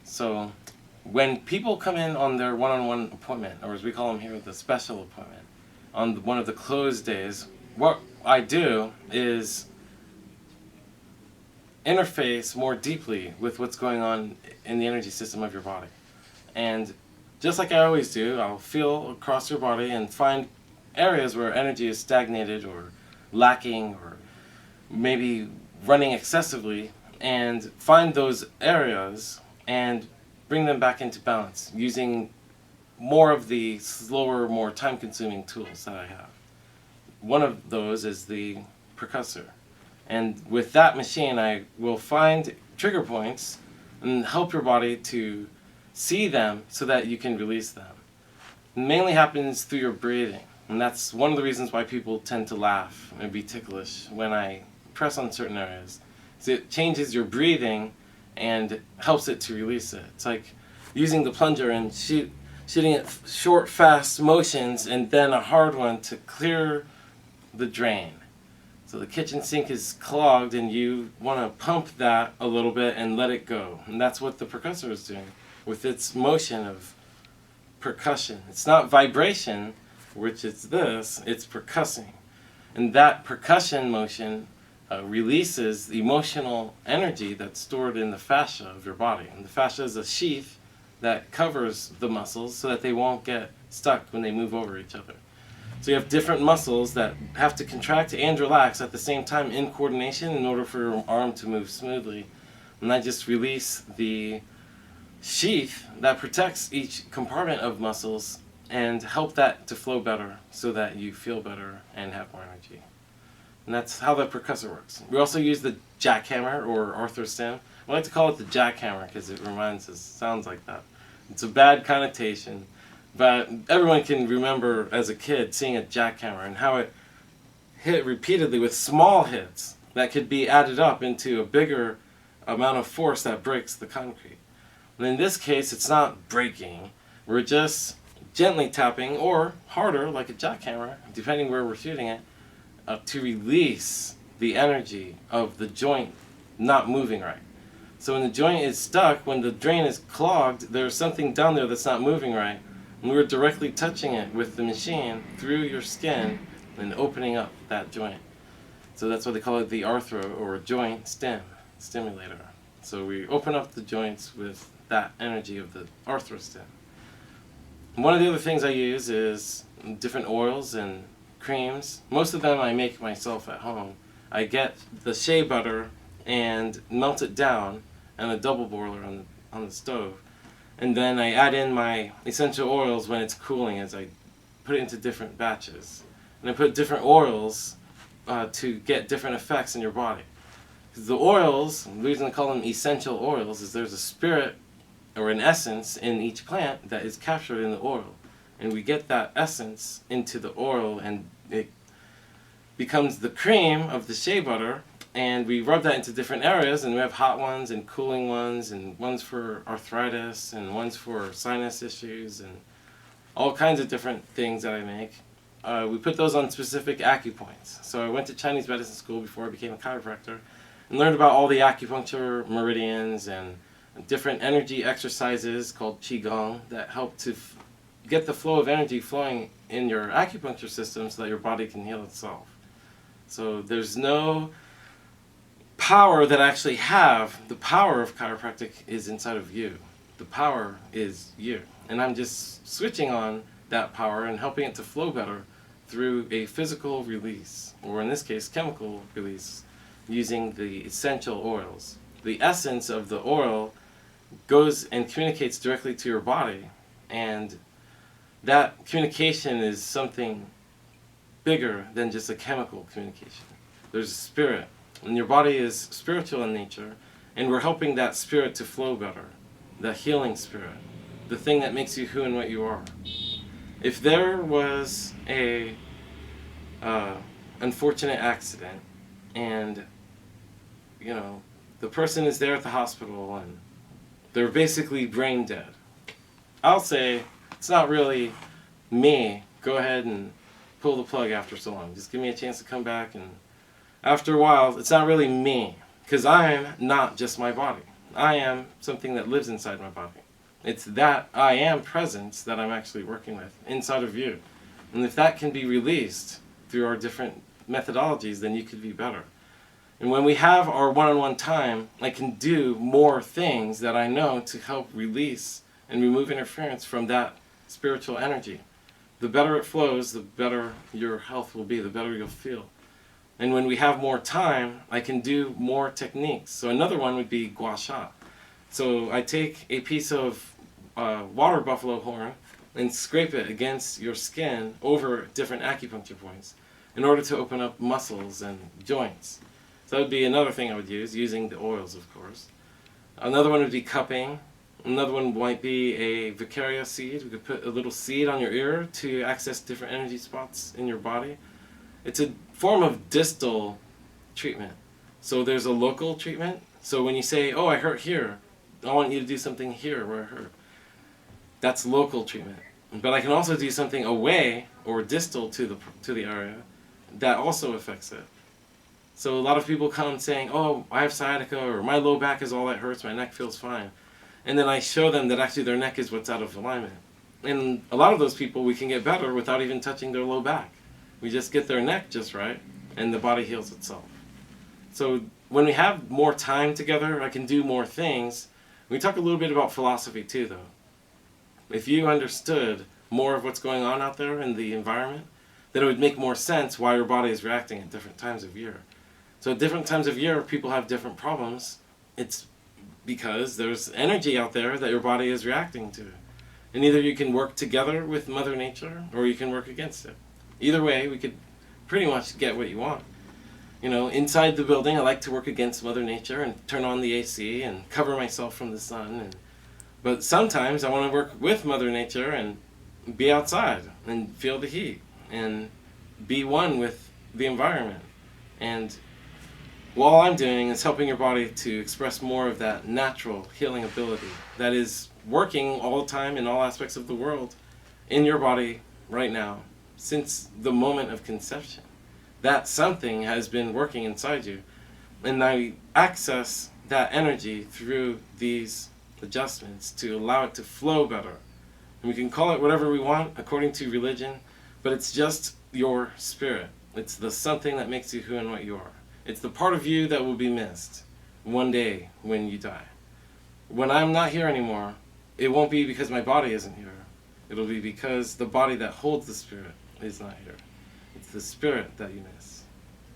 So when people come in on their one-on-one appointment, or as we call them here, the special appointment, on one of the closed days, what I do is interface more deeply with what's going on in the energy system of your body. And just like I always do, I'll feel across your body and find areas where energy is stagnated or lacking or maybe running excessively, and find those areas and bring them back into balance using more of the slower, more time-consuming tools that I have. One of those is the percussor. And with that machine, I will find trigger points and help your body to see them so that you can release them. It mainly happens through your breathing. And that's one of the reasons why people tend to laugh and be ticklish when I press on certain areas. So it changes your breathing and helps it to release it. It's like using the plunger and shooting it short, fast motions and then a hard one to clear the drain. So the kitchen sink is clogged and you want to pump that a little bit and let it go. And that's what the percussor is doing with its motion of percussion. It's not vibration, which is this, it's percussing. And that percussion motion releases the emotional energy that's stored in the fascia of your body. And the fascia is a sheath that covers the muscles so that they won't get stuck when they move over each other. So you have different muscles that have to contract and relax at the same time in coordination in order for your arm to move smoothly. And I just release the sheath that protects each compartment of muscles and help that to flow better so that you feel better and have more energy. And that's how the percussor works. We also use the jackhammer or arthrostim. I like to call it the jackhammer because it sounds like that. It's a bad connotation, but everyone can remember as a kid seeing a jackhammer and how it hit repeatedly with small hits that could be added up into a bigger amount of force that breaks the concrete. And in this case, it's not breaking. We're just gently tapping, or harder, like a jackhammer, depending where we're shooting it, to release the energy of the joint not moving right. So when the joint is stuck, when the drain is clogged, there's something down there that's not moving right. And we're directly touching it with the machine through your skin and opening up that joint. So that's why they call it the arthro, or joint stimulator. So we open up the joints with that energy of the arthrostim. One of the other things I use is different oils and creams. Most of them I make myself at home. I get the shea butter and melt it down in a double boiler on the stove. And then I add in my essential oils when it's cooling as I put it into different batches. And I put different oils to get different effects in your body. The oils, the reason I call them essential oils is there's a spirit or an essence in each plant that is captured in the oil. And we get that essence into the oil and it becomes the cream of the shea butter, and we rub that into different areas, and we have hot ones and cooling ones and ones for arthritis and ones for sinus issues and all kinds of different things that I make. We put those on specific acupoints. So I went to Chinese medicine school before I became a chiropractor and learned about all the acupuncture meridians and different energy exercises called qigong that help to get the flow of energy flowing in your acupuncture system so that your body can heal itself. So there's no power that I actually have. The power of chiropractic is inside of you. The power is you. And I'm just switching on that power and helping it to flow better through a physical release, or in this case, chemical release, using the essential oils. The essence of the oil goes and communicates directly to your body, and that communication is something bigger than just a chemical communication. There's a spirit, and your body is spiritual in nature, and we're helping that spirit to flow better, the healing spirit, the thing that makes you who and what you are. If there was a unfortunate accident and the person is there at the hospital and they're basically brain dead, I'll say it's not really me. Go ahead and pull the plug after so long. Just give me a chance to come back, and after a while it's not really me, because I'm not just my body. I am something that lives inside my body. It's that I am presence that I'm actually working with inside of you. And if that can be released through our different methodologies, then you could be better. And when we have our one-on-one time, I can do more things that I know to help release and remove interference from that spiritual energy. The better it flows, the better your health will be, the better you'll feel. And when we have more time, I can do more techniques. So another one would be gua sha. So I take a piece of water buffalo horn and scrape it against your skin over different acupuncture points in order to open up muscles and joints. So that would be another thing I would use, using the oils, of course. Another one would be cupping. Another one might be a Vicaria seed. We could put a little seed on your ear to access different energy spots in your body. It's a form of distal treatment. So there's a local treatment. So when you say, oh, I hurt here, I want you to do something here where I hurt. That's local treatment. But I can also do something away or distal to the area that also affects it. So a lot of people come saying, oh, I have sciatica, or my low back is all that hurts, my neck feels fine. And then I show them that actually their neck is what's out of alignment. And a lot of those people, we can get better without even touching their low back. We just get their neck just right, and the body heals itself. So when we have more time together, I can do more things. We talk a little bit about philosophy too, though. If you understood more of what's going on out there in the environment, then it would make more sense why your body is reacting at different times of year. So at different times of year, people have different problems. It's because there's energy out there that your body is reacting to. And either you can work together with Mother Nature, or you can work against it. Either way, we could pretty much get what you want. You know, inside the building, I like to work against Mother Nature and turn on the AC and cover myself from the sun. But sometimes I want to work with Mother Nature and be outside and feel the heat and be one with the environment. And all I'm doing is helping your body to express more of that natural healing ability that is working all the time in all aspects of the world in your body right now since the moment of conception. That something has been working inside you, and I access that energy through these adjustments to allow it to flow better. And we can call it whatever we want according to religion, but it's just your spirit. It's the something that makes you who and what you are. It's the part of you that will be missed one day when you die. When I'm not here anymore, it won't be because my body isn't here. It'll be because the body that holds the spirit is not here. It's the spirit that you miss.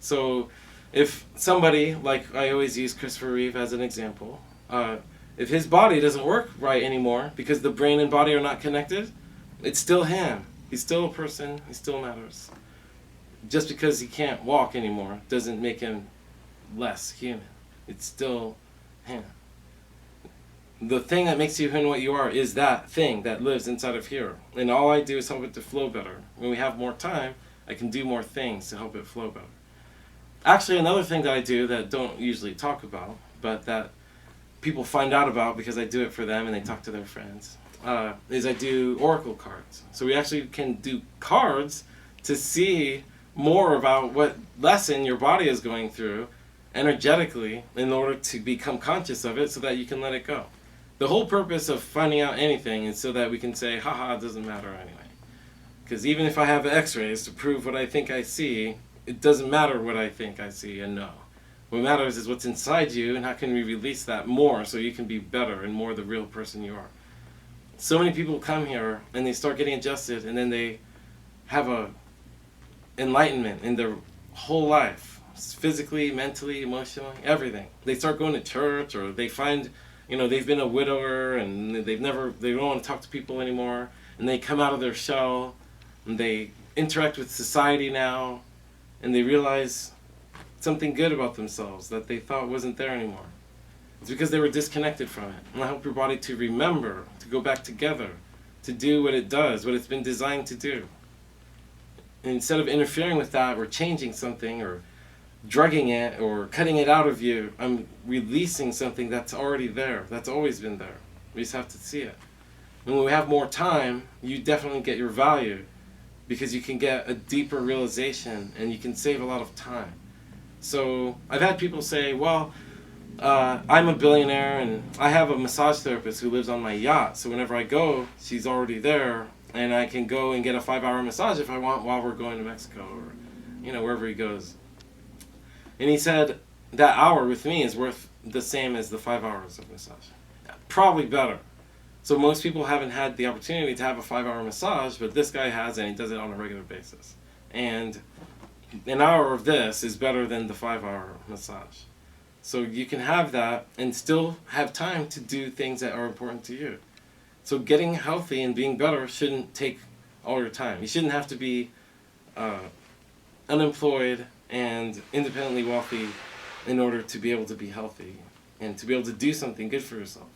So if somebody, like I always use Christopher Reeve as an example, if his body doesn't work right anymore because the brain and body are not connected, it's still him. He's still a person. He still matters. Just because he can't walk anymore doesn't make him less human. It's still him. The thing that makes you who and what you are is that thing that lives inside of here. And all I do is help it to flow better. When we have more time, I can do more things to help it flow better. Actually, another thing that I do that I don't usually talk about, but that people find out about because I do it for them and they talk to their friends, is I do oracle cards. So we actually can do cards to see more about what lesson your body is going through energetically in order to become conscious of it so that you can let it go. The whole purpose of finding out anything is so that we can say, haha, it doesn't matter anyway. Because even if I have x-rays to prove what I think I see, it doesn't matter what I think I see and know. What matters is what's inside you and how can we release that more so you can be better and more the real person you are. So many people come here and they start getting adjusted and then they have a enlightenment in their whole life, physically, mentally, emotionally, everything. They start going to church, or they find, they've been a widower and they don't want to talk to people anymore, and they come out of their shell and they interact with society now, and they realize something good about themselves that they thought wasn't there anymore. It's because they were disconnected from it. And I help your body to remember, to go back together, to do what it does, what it's been designed to do. And instead of interfering with that or changing something or drugging it or cutting it out of you, I'm releasing something that's already there, that's always been there. We just have to see it. And when we have more time, you definitely get your value because you can get a deeper realization and you can save a lot of time. So I've had people say, well, I'm a billionaire and I have a massage therapist who lives on my yacht. So whenever I go, she's already there, and I can go and get a 5-hour massage if I want while we're going to Mexico or, wherever he goes. And he said that hour with me is worth the same as the 5 hours of massage. Probably better. So most people haven't had the opportunity to have a 5-hour massage, but this guy has, and he does it on a regular basis. And an hour of this is better than the 5-hour massage. So you can have that and still have time to do things that are important to you. So getting healthy and being better shouldn't take all your time. You shouldn't have to be unemployed and independently wealthy in order to be able to be healthy and to be able to do something good for yourself.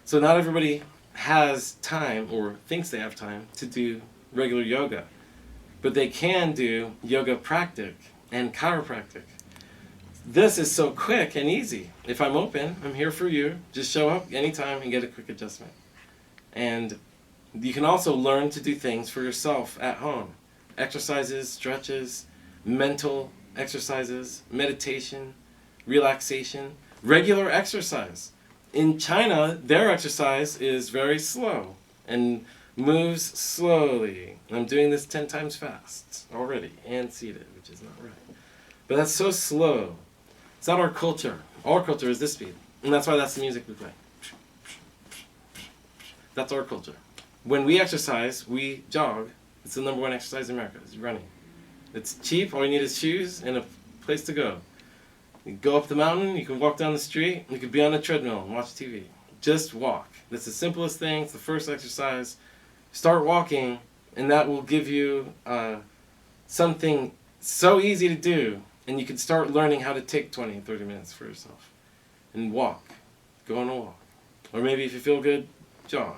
So not everybody has time or thinks they have time to do regular yoga, but they can do yoga practic and chiropractic. This is so quick and easy. If I'm open, I'm here for you. Just show up anytime and get a quick adjustment. And you can also learn to do things for yourself at home. Exercises, stretches, mental exercises, meditation, relaxation, regular exercise. In China, their exercise is very slow and moves slowly. I'm doing this 10 times fast already and seated, which is not right. But that's so slow. It's not our culture. Our culture is this speed. And that's why that's the music we play. That's our culture. When we exercise, we jog. It's the number one exercise in America. It's running. It's cheap. All you need is shoes and a place to go. You go up the mountain, you can walk down the street, you could be on a treadmill and watch TV. Just walk. That's the simplest thing. It's the first exercise. Start walking, and that will give you something so easy to do, and you can start learning how to take 20 and 30 minutes for yourself. And walk. Go on a walk. Or maybe if you feel good, jog.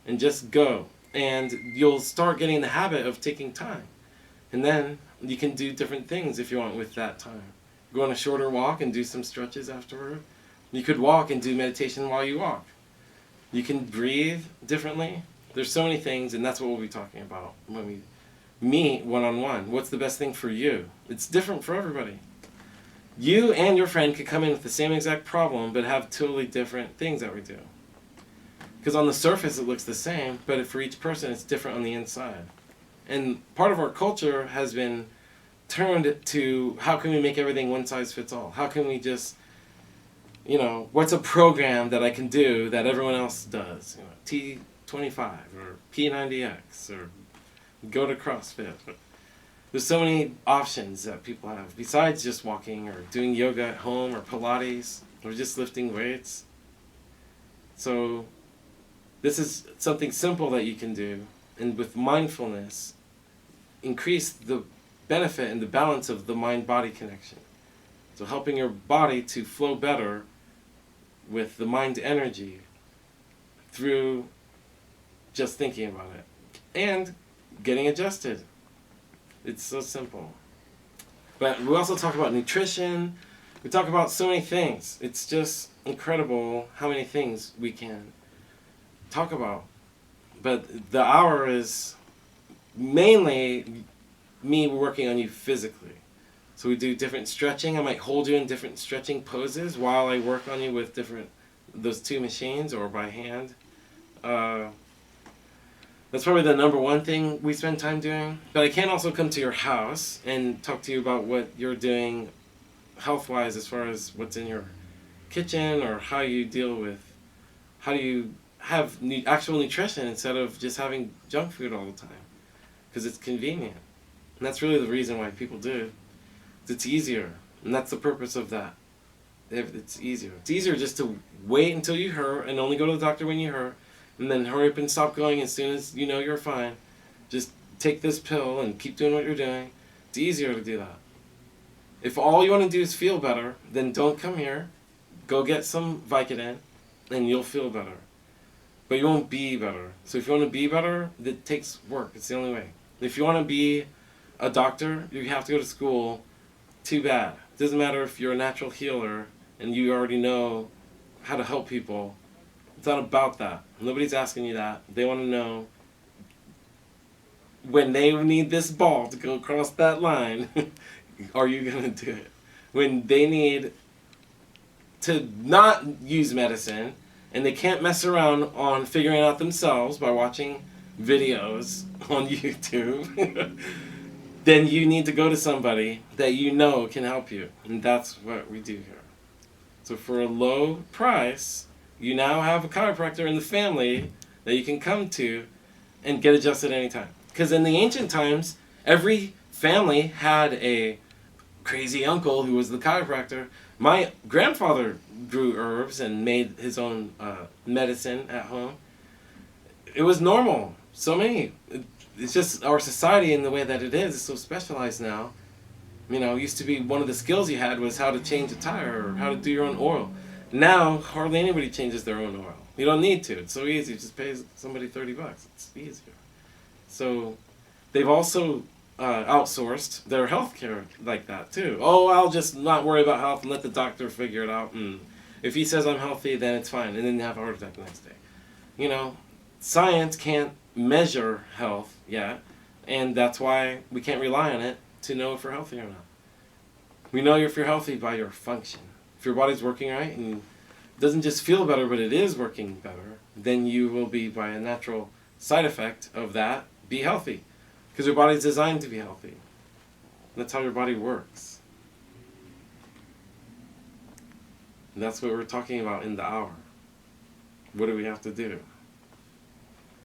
And just go. And you'll start getting the habit of taking time. And then you can do different things if you want with that time. Go on a shorter walk and do some stretches afterward. You could walk and do meditation while you walk. You can breathe differently. There's so many things, and that's what we'll be talking about when we meet one-on-one. What's the best thing for you? It's different for everybody. You and your friend could come in with the same exact problem, but have totally different things that we do. Because on the surface it looks the same, but for each person it's different on the inside. And part of our culture has been turned to how can we make everything one size fits all? How can we just, what's a program that I can do that everyone else does? T25 or P90X or go to CrossFit. There's so many options that people have besides just walking or doing yoga at home or Pilates or just lifting weights. So this is something simple that you can do, and with mindfulness, increase the benefit and the balance of the mind-body connection. So helping your body to flow better with the mind energy through just thinking about it and getting adjusted. It's so simple. But we also talk about nutrition. We talk about so many things. It's just incredible how many things we can talk about. But the hour is mainly me working on you physically. So we do different stretching. I might hold you in different stretching poses while I work on you with those two machines or by hand. That's probably the number one thing we spend time doing. But I can also come to your house and talk to you about what you're doing health-wise as far as what's in your kitchen or how you how do you have actual nutrition instead of just having junk food all the time. Because it's convenient. And that's really the reason why people do it. It's easier. And that's the purpose of that. It's easier. It's easier just to wait until you hurt and only go to the doctor when you hurt. And then hurry up and stop going as soon as you know you're fine. Just take this pill and keep doing what you're doing. It's easier to do that. If all you want to do is feel better, then don't come here. Go get some Vicodin and you'll feel better. But you won't be better. So if you want to be better, it takes work. It's the only way. If you want to be a doctor, you have to go to school. Too bad. It doesn't matter if you're a natural healer and you already know how to help people. It's not about that. Nobody's asking you that. They want to know when they need this ball to go across that line, are you going to do it? When they need to not use medicine, and they can't mess around on figuring it out themselves by watching videos on YouTube, then you need to go to somebody that you know can help you. And that's what we do here. So for a low price, you now have a chiropractor in the family that you can come to and get adjusted anytime. Because in the ancient times, every family had a crazy uncle who was the chiropractor. My grandfather grew herbs and made his own medicine at home. It was normal. So many. It's just our society in the way that it is so specialized now. You know, used to be one of the skills you had was how to change a tire or how to do your own oil. Now, hardly anybody changes their own oil. You don't need to. It's so easy. Just pay somebody $30. It's easier. So they've also outsourced their healthcare like that too. Oh, I'll just not worry about health and let the doctor figure it out. And if he says I'm healthy, then it's fine. And then have a heart attack the next day. You know, science can't measure health yet, and that's why we can't rely on it to know if we're healthy or not. We know if you're healthy by your function. If your body's working right and it doesn't just feel better, but it is working better, then you will be, by a natural side effect of that, be healthy. Because your body's designed to be healthy. That's how your body works. And that's what we're talking about in the hour. What do we have to do?